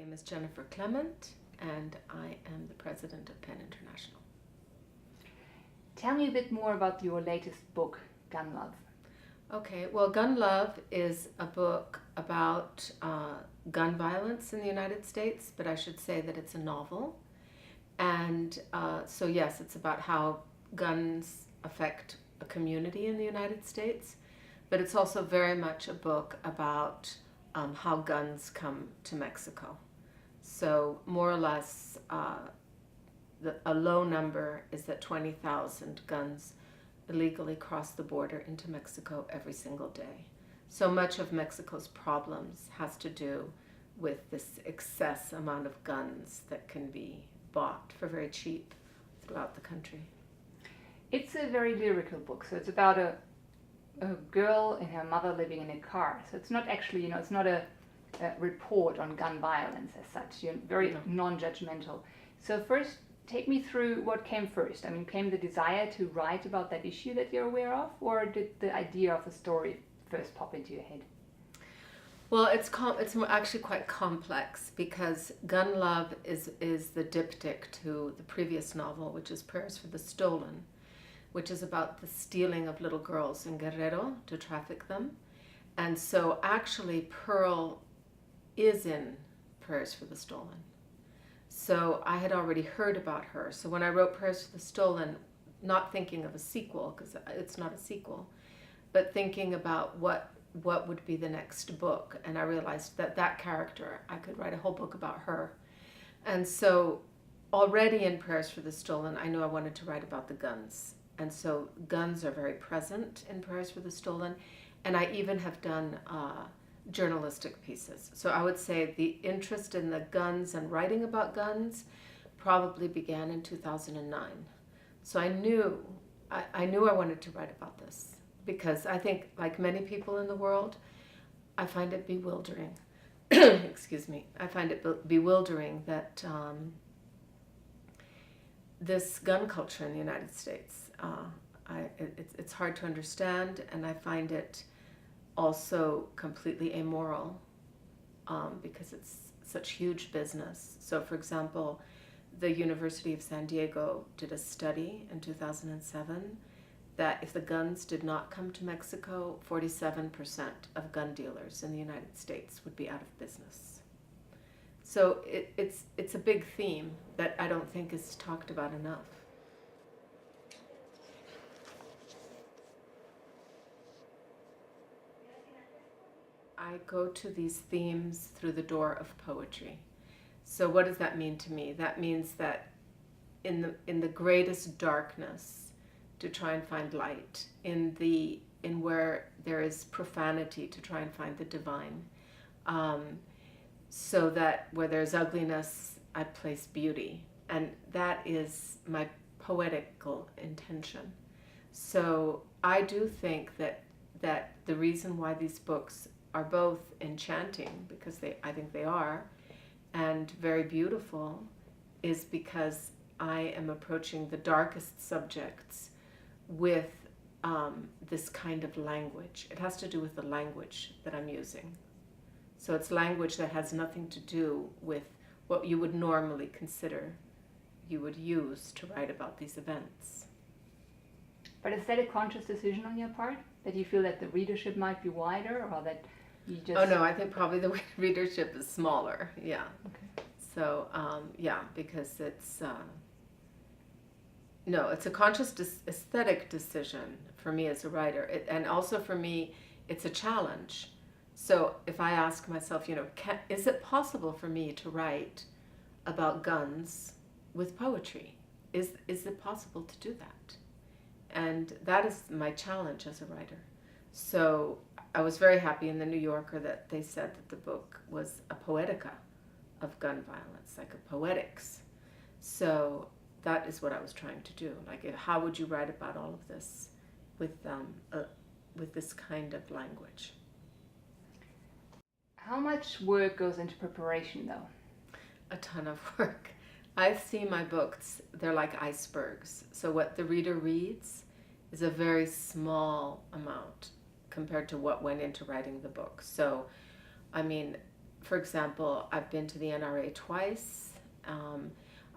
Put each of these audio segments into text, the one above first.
name is Jennifer Clement, and I am the president of Penn International. Tell me a bit more about your latest book, Gun Love. Okay, well, Gun Love is a book about gun violence in the United States, but I should say that it's a novel. And so yes, it's about how guns affect a community in the United States, but it's also very much a book about how guns come to Mexico. So more or less, a low number is that 20,000 guns illegally cross the border into Mexico every single day. So much of Mexico's problems has to do with this excess amount of guns that can be bought for very cheap throughout the country. It's a very lyrical book, so it's about a girl and her mother living in a car. So it's not actually, it's not a report on gun violence as such. You're very non-judgmental. So first, take me through what came first. I mean, came the desire to write about that issue that you're aware of, or did the idea of a story first pop into your head? Well, it's actually quite complex because Gun Love is the diptych to the previous novel, which is Prayers for the Stolen, which is about the stealing of little girls in Guerrero to traffic them. And so actually Pearl is in Prayers for the Stolen. So I had already heard about her. So when I wrote Prayers for the Stolen, not thinking of a sequel, because it's not a sequel, but thinking about what would be the next book. And I realized that character, I could write a whole book about her. And so already in Prayers for the Stolen, I knew I wanted to write about the guns. And so guns are very present in Prayers for the Stolen. And I even have done journalistic pieces. So I would say the interest in the guns and writing about guns probably began in 2009. So I knew I wanted to write about this because I think, like many people in the world, I find it bewildering. Excuse me. I find it bewildering that this gun culture in the United States, it's hard to understand, and I find it also completely amoral because it's such huge business. So for example, the University of San Diego did a study in 2007 that if the guns did not come to Mexico, 47% of gun dealers in the United States would be out of business. So it's a big theme that I don't think is talked about enough. I go to these themes through the door of poetry. So what does that mean to me? That means that in the greatest darkness, to try and find light, in where there is profanity, to try and find the divine, so that where there's ugliness, I place beauty, and that is my poetical intention. So I do think that the reason why these books are both enchanting, because I think they are, and very beautiful, is because I am approaching the darkest subjects with this kind of language. It has to do with the language that I'm using. So it's language that has nothing to do with what you would normally consider you would use to write about these events. But is that a conscious decision on your part? That you feel that the readership might be wider, or that you just... Oh no, I think probably the readership is smaller, yeah. Okay. So, yeah, because it's... No, it's a conscious aesthetic decision for me as a writer. And also for me, it's a challenge. So if I ask myself, is it possible for me to write about guns with poetry? Is it possible to do that? And that is my challenge as a writer. So I was very happy in the New Yorker that they said that the book was a poetica of gun violence, like a poetics. So that is what I was trying to do. Like, how would you write about all of this with this kind of language? How much work goes into preparation, though? A ton of work. I see my books, they're like icebergs. So what the reader reads is a very small amount compared to what went into writing the book. So, I mean, For example, I've been to the NRA twice.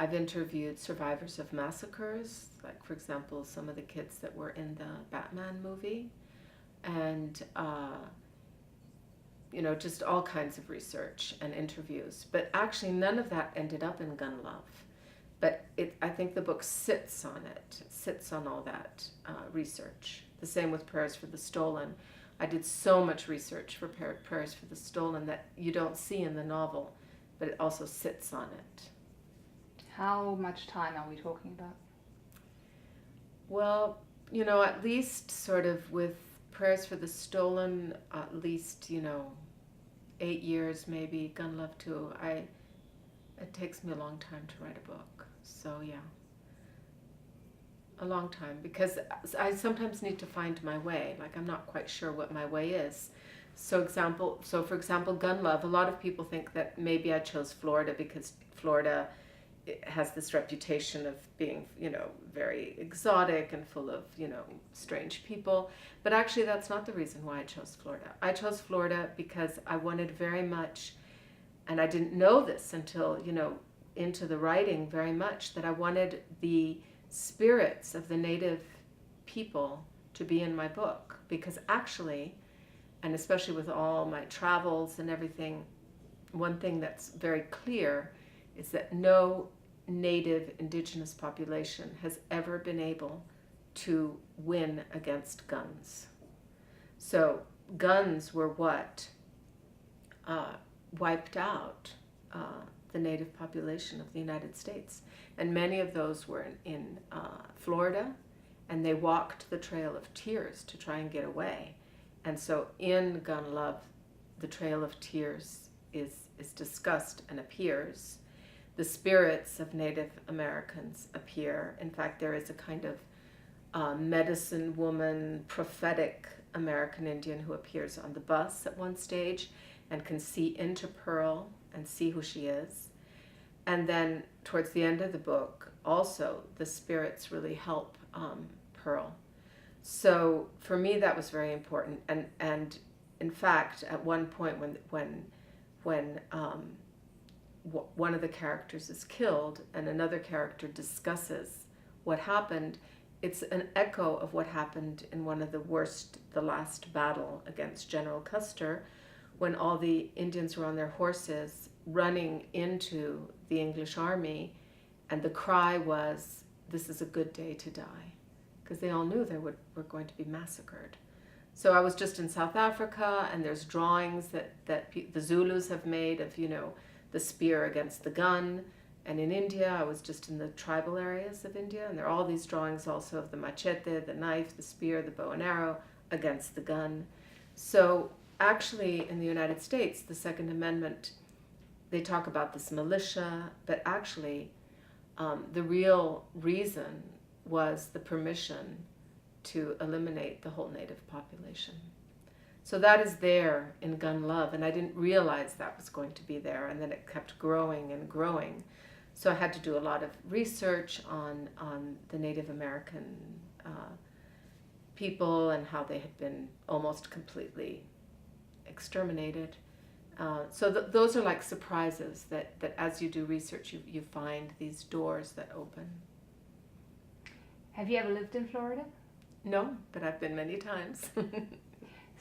I've interviewed survivors of massacres, like, for example, some of the kids that were in the Batman movie. And, just all kinds of research and interviews. But actually, none of that ended up in Gun Love. But I think the book sits on it, sits on all that research. The same with Prayers for the Stolen. I did so much research for Prayers for the Stolen that you don't see in the novel, but it also sits on it. How much time are we talking about? Well, at least sort of with Prayers for the Stolen, at least, 8 years maybe. Gun Love too. It takes me a long time to write a book. So yeah, a long time, because I sometimes need to find my way. Like, I'm not quite sure what my way is. So for example, Gun Love, a lot of people think that maybe I chose Florida because Florida has this reputation of being, very exotic and full of, strange people. But actually, that's not the reason why I chose Florida. I chose Florida because I wanted very much, and I didn't know this until, into the writing very much, that I wanted the spirits of the native people to be in my book. Because actually, and especially with all my travels and everything, one thing that's very clear is that no native indigenous population has ever been able to win against guns. So guns were what wiped out the native population of the United States. And many of those were in Florida, and they walked the Trail of Tears to try and get away. And so in Gun Love, the Trail of Tears is discussed and appears. The spirits of Native Americans appear. In fact, there is a kind of medicine woman, prophetic American Indian who appears on the bus at one stage and can see into Pearl and see who she is. And then towards the end of the book, also, the spirits really help Pearl. So for me, that was very important. And in fact, at one point when one of the characters is killed and another character discusses what happened, it's an echo of what happened in one of the last battle against General Custer, when all the Indians were on their horses running into the English army, and the cry was, "This is a good day to die," because they all knew they were going to be massacred. So I was just in South Africa, and there's drawings that the Zulus have made of, the spear against the gun. And in India, I was just in the tribal areas of India, and there are all these drawings also of the machete, the knife, the spear, the bow and arrow against the gun. So actually, in the United States, the Second Amendment, they talk about this militia, but actually the real reason was the permission to eliminate the whole native population. So that is there in Gun Love, and I didn't realize that was going to be there, and then it kept growing and growing. So I had to do a lot of research on the Native American people and how they had been almost completely exterminated. So those are like surprises that as you do research, you find these doors that open. Have you ever lived in Florida? No, but I've been many times.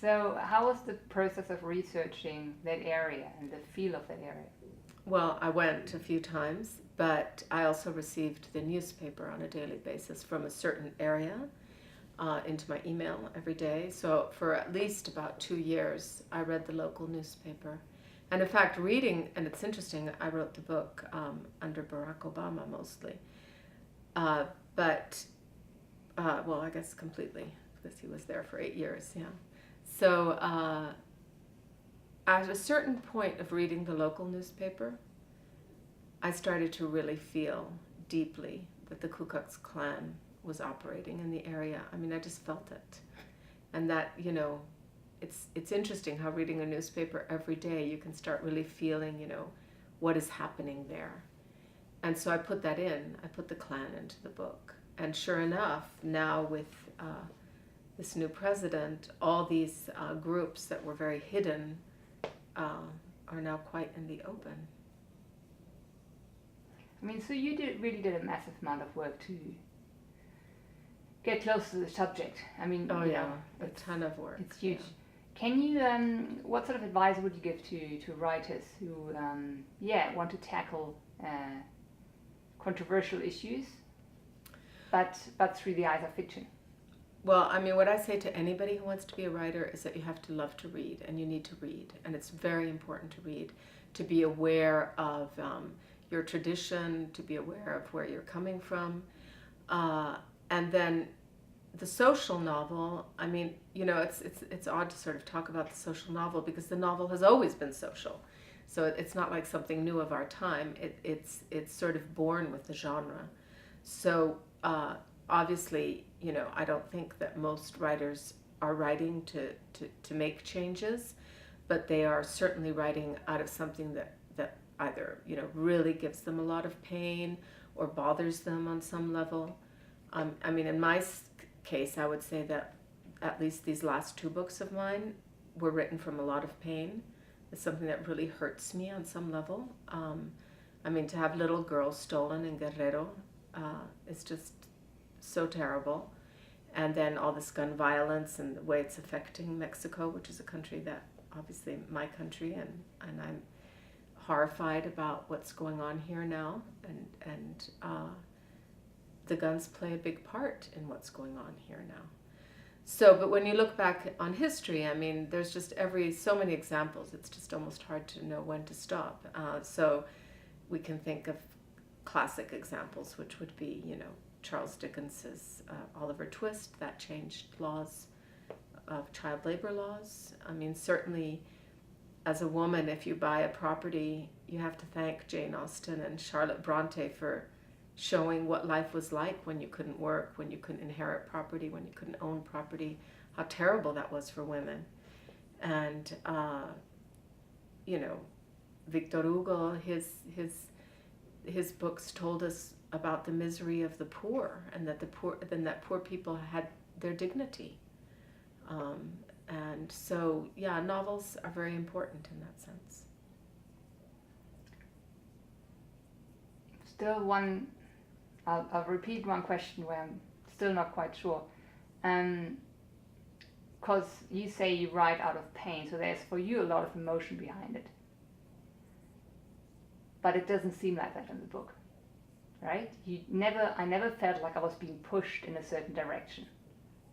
So how was the process of researching that area and the feel of that area? Well, I went a few times, but I also received the newspaper on a daily basis from a certain area into my email every day. So for at least about 2 years, I read the local newspaper. And in fact, reading, and it's interesting, I wrote the book under Barack Obama mostly. Well, I guess completely, because he was there for 8 years, yeah. So at a certain point of reading the local newspaper, I started to really feel deeply that the Ku Klux Klan was operating in the area. I mean, I just felt it. And that, it's interesting how reading a newspaper every day, you can start really feeling, what is happening there. And so I put that in. I put the Klan into the book. And sure enough, now with this new president, all these groups that were very hidden are now quite in the open. I mean, so you really did a massive amount of work to get close to the subject. I mean, Oh you yeah, know, a ton of work. it's huge. Yeah. Can you, what sort of advice would you give to writers who, want to tackle controversial issues, but through the eyes of fiction? Well, I mean, what I say to anybody who wants to be a writer is that you have to love to read, and you need to read, and it's very important to read, to be aware of your tradition, to be aware of where you're coming from, and then the social novel. I mean, you know, it's odd to sort of talk about the social novel because the novel has always been social, so it's not like something new of our time. It's sort of born with the genre, so. Obviously, you know, I don't think that most writers are writing to make changes, but they are certainly writing out of something that either, you know, really gives them a lot of pain or bothers them on some level. I mean, in my case, I would say that at least these last 2 books of mine were written from a lot of pain. It's something that really hurts me on some level. I mean, to have little girls stolen in Guerrero is just so terrible, and then all this gun violence and the way it's affecting Mexico, which is a country that obviously my country, and I'm horrified about what's going on here now, and the guns play a big part in what's going on here now. So, but when you look back on history, I mean, there's just so many examples. It's just almost hard to know when to stop. So we can think of classic examples, which would be, you know, Charles Dickens's Oliver Twist, that changed laws of child labor laws. I mean, certainly as a woman, if you buy a property, you have to thank Jane Austen and Charlotte Bronte for showing what life was like when you couldn't work, when you couldn't inherit property, when you couldn't own property, how terrible that was for women. And, you know, Victor Hugo, his books told us about the misery of the poor, and that poor people had their dignity. And so, yeah, novels are very important in that sense. Still I'll repeat one question where I'm still not quite sure. Because you say you write out of pain, so there's for you a lot of emotion behind it. But it doesn't seem like that in the book. Right? I never felt like I was being pushed in a certain direction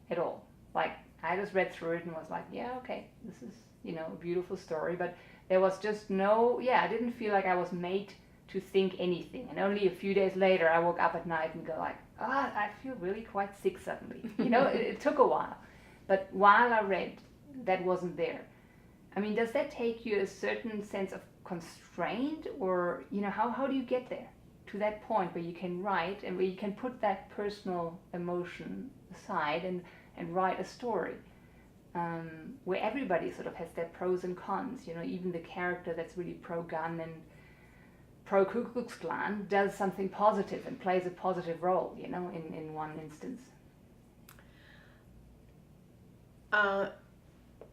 at all. Like, I just read through it and was like, yeah, okay, this is, you know, a beautiful story. But there was just I didn't feel like I was made to think anything. And only a few days later, I woke up at night and go like, I feel really quite sick suddenly. You know, it took a while. But while I read, that wasn't there. I mean, does that take you a certain sense of constraint, or, you know, how do you get there? To that point where you can write and where you can put that personal emotion aside and write a story where everybody sort of has their pros and cons. You know, even the character that's really pro-gun and pro-Ku Klux Klan does something positive and plays a positive role, you know, in one instance.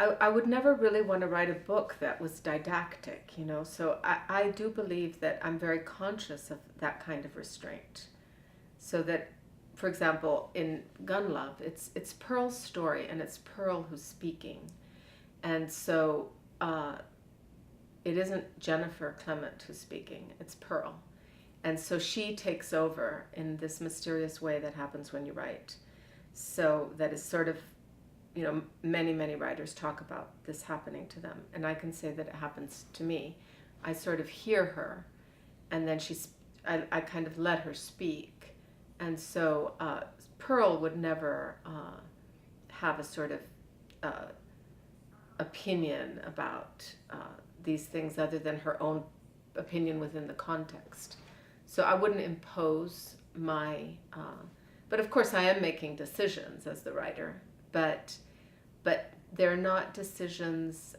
I would never really want to write a book that was didactic, you know, so I do believe that I'm very conscious of that kind of restraint. So that, for example, in Gun Love, it's Pearl's story, and it's Pearl who's speaking. And so it isn't Jennifer Clement who's speaking, it's Pearl. And so she takes over in this mysterious way that happens when you write. So that is sort of, you know, many writers talk about this happening to them, and I can say that it happens to me. I sort of hear her, and then I kind of let her speak, and so Pearl would never have a sort of opinion about these things other than her own opinion within the context. So I wouldn't impose my, but of course I am making decisions as the writer, but they're not decisions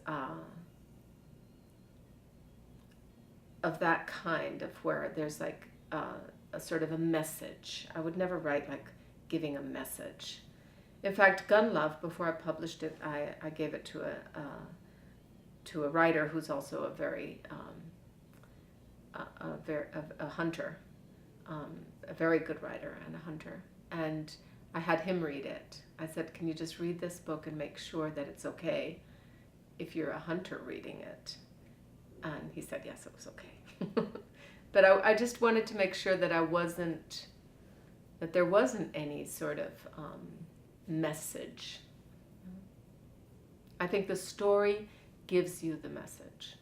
of that kind, of where there's like a sort of a message. I would never write like giving a message. In fact, Gun Love, before I published it, I gave it to to a writer who's also a very a hunter, a very good writer and a hunter. And I had him read it. I said, can you just read this book and make sure that it's okay if you're a hunter reading it? And he said, yes, it was okay. But I just wanted to make sure that that there wasn't any sort of message. I think the story gives you the message.